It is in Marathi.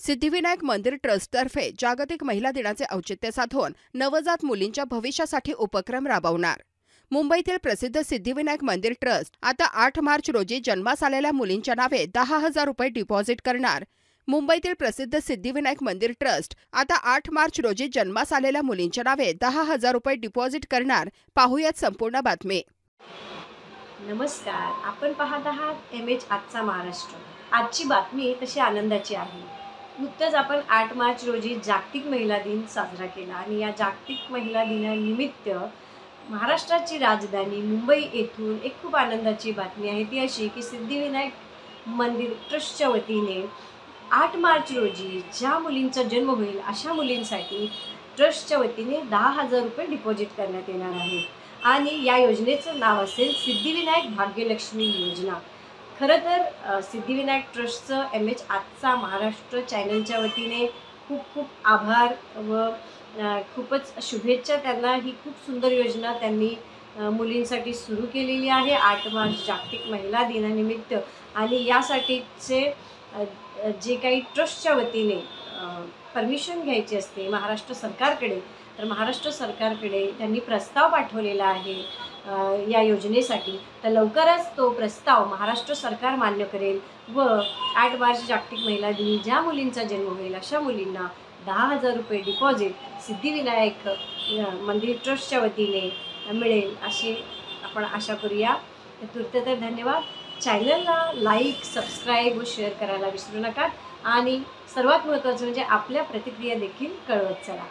सिद्धिविनायक मंदिर ट्रस्टतर्फे जागतिक महिला दिनाचे औचित्य साधून नवजात मुलींच्या भविष्यासाठी उपक्रम राबवणार. मुंबईतील प्रसिद्ध सिद्धिविनायक मंदिर ट्रस्ट आता 8 मार्च रोजी जन्मास आलेल्या मुलींच्या नावे 10,000 रुपये डिपॉझिट करणार. मुंबईतील प्रसिद्ध सिद्धिविनायक मंदिर ट्रस्ट आता 8 मार्च रोजी जन्मास आलेल्या मुलींच्या नावे 10,000 रुपये डिपॉझिट करणार. पाहूयात संपूर्ण बातमी. नमस्कार, आपण पाहत आहात MH आजचा महाराष्ट्र. आजची बातमी तशी आनंदाची आहे. नुकतंच आपण 8 मार्च रोजी जागतिक महिला दिन साजरा केला आणि या जागतिक महिला दिनानिमित्त महाराष्ट्राची राजधानी मुंबई येथून एक खूप आनंदाची बातमी आहे. ती अशी की सिद्धिविनायक मंदिर ट्रस्टच्या वतीने 8 मार्च रोजी ज्या मुलींचा जन्म होईल अशा मुलींसाठी ट्रस्टच्या वतीने 10,000 रुपये डिपॉझिट करण्यात येणार आहे. आणि या योजनेचं नाव असेल सिद्धिविनायक भाग्यलक्ष्मी योजना. खरं तर सिद्धिविनायक ट्रस्टचं MH आजचा महाराष्ट्र चॅनलच्या वतीने खूप खूप आभार व खूपच शुभेच्छा. त्यांना ही खूप सुंदर योजना त्यांनी मुलींसाठी सुरू केलेली आहे 8 मार्च जागतिक महिला दिनानिमित्त. आणि यासाठीचे जे काही ट्रस्टच्या वतीने परमिशन घ्यायची असते महाराष्ट्र सरकारकडे, तर महाराष्ट्र सरकारकडे त्यांनी प्रस्ताव पाठवलेला आहे या योजनेसाठी. तर लवकरच तो प्रस्ताव महाराष्ट्र सरकार मान्य करेल व 8 मार्च जागतिक महिला दिनी ज्या मुलींचा जन्म होईल अशा मुलींना 10,000 रुपये डिपॉझिट सिद्धिविनायक मंदिर ट्रस्टच्या वतीने मिळेल अशी आपण आशा करूया. तूर्त तर धन्यवाद. चॅनलला लाईक, सबस्क्राईब व शेअर करायला विसरू नका आणि सर्वात महत्त्वाचं म्हणजे आपल्या प्रतिक्रिया देखील कळवत चला.